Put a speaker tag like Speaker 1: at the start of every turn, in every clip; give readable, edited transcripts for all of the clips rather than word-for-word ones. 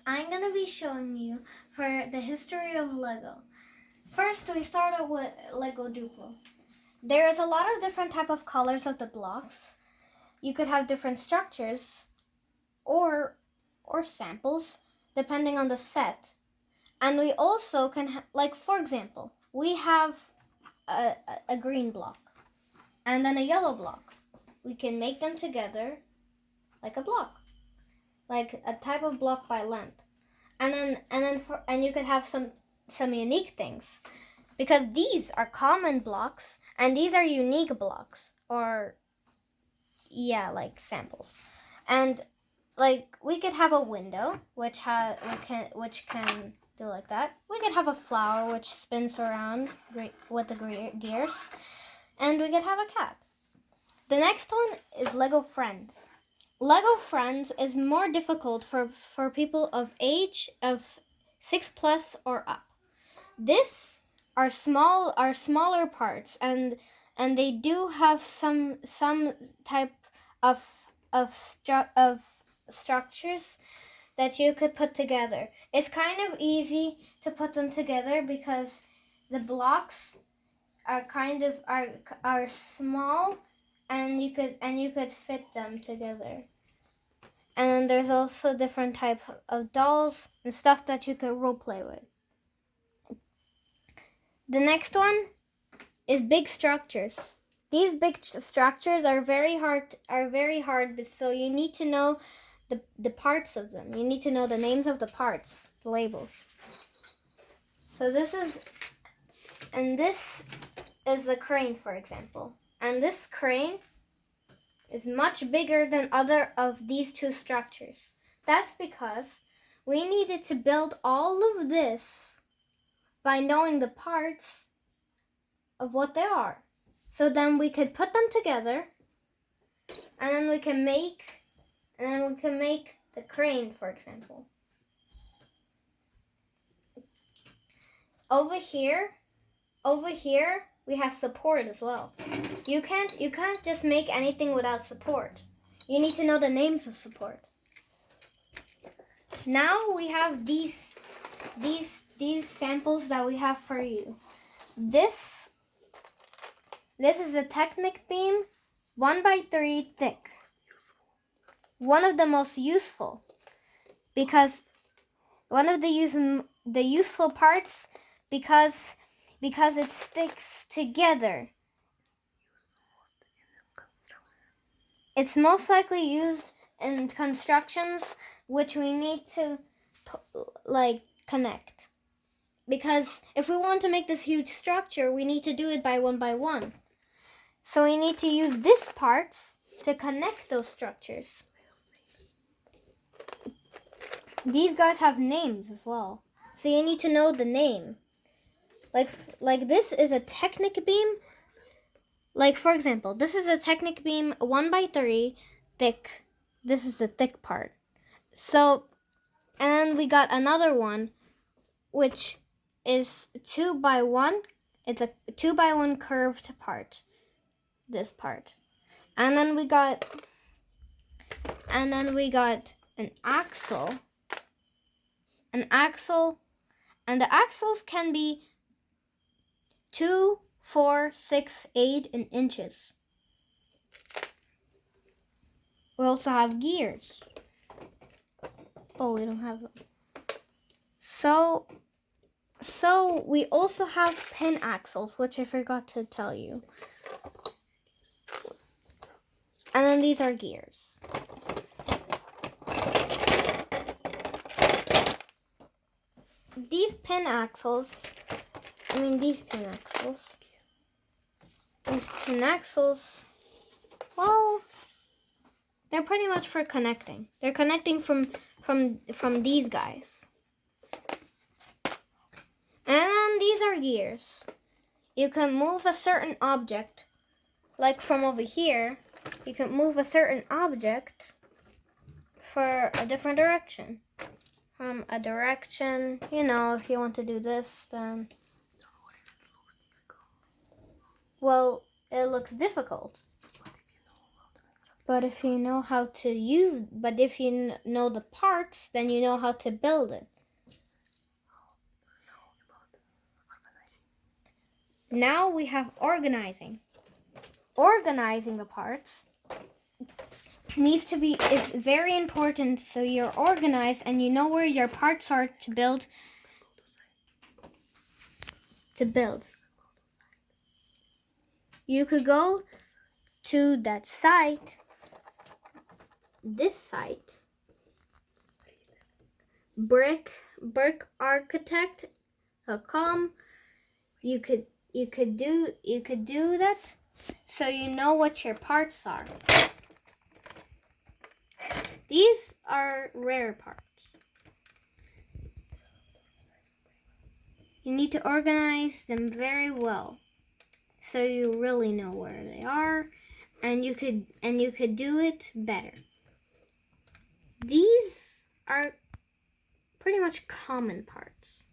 Speaker 1: I'm going to be showing you for the history of Lego. First, we start out with Lego Duplo. There is a lot of different type of colors of the blocks. You could have different structures or samples depending on the set. And we also can, like for example, we have a green block and then a yellow block. We can make them together like a block, like a type of block by length. And you could have some unique things because these are common blocks and these are unique blocks, or yeah, like samples. And like we could have a window which can do like that. We could have a flower which spins around with the gears, and we could have a cat. The next one is Lego Friends. Lego Friends is more difficult for people of age of 6 plus or up. This are smaller parts, and they do have some type of structures that you could put together. It's kind of easy to put them together because the blocks are kind of are small, and you could fit them together. And then there's also different type of dolls and stuff that you could role play with. The next one is big structures. These big structures are very hard, so you need to know the parts of them. You need to know the names of the parts, the labels. So this is a crane, for example. And this crane is much bigger than other of these two structures. That's because we needed to build all of this by knowing the parts of what they are. So then we could put them together, and then we can make the crane, for example. Over here we have support as well. You can't just make anything without support. You need to know the names of support. Now we have these samples that we have for you. This is a Technic beam 1x3 thick. One of the most useful, because one of the useful parts because it sticks together. It's most likely used in constructions which we need to connect. Because if we want to make this huge structure, we need to do it by one. So we need to use these parts to connect those structures. These guys have names as well, so you need to know the name. Like this is a Technic beam. Like for example, this is a Technic beam 1x3 thick. This is the thick part. So, and then we got another one, which is 2x1. It's a 2x1 curved part. This part, and then we got an axle. And the axles can be 2, 4, 6, 8 in inches. We also have gears. Oh, we don't have them. So we also have pin axles, which I forgot to tell you. And then these are gears. These pin axles, well, they're pretty much for connecting. They're connecting from these guys. And then these are gears. You can move a certain object, like from over here, you can move a certain object for a different direction. From a direction, if you want to do this, then, well, it looks difficult. But if you know how to use, but if you know the parts, then you know how to build it. Now we have organizing. Organizing the parts is very important, so you're organized and you know where your parts are to build. You could go to that site, this site, brickarchitect.com. You could do that, so you know what your parts are. These are rare parts. You need to organize them very well, so you really know where they are, and you could do it better. These are pretty much common parts.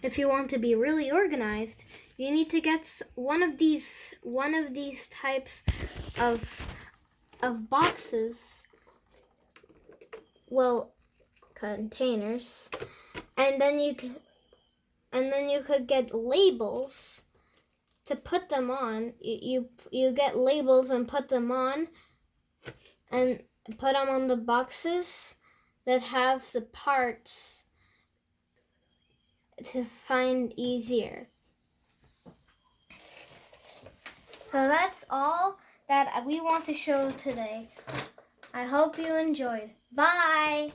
Speaker 1: If you want to be really organized, you need to get one of these types of boxes, well, containers, and then you could get labels to put them on. You get labels and put them on, and put them on the boxes that have the parts to find easier. So that's all that we want to show today. I hope you enjoyed. Bye!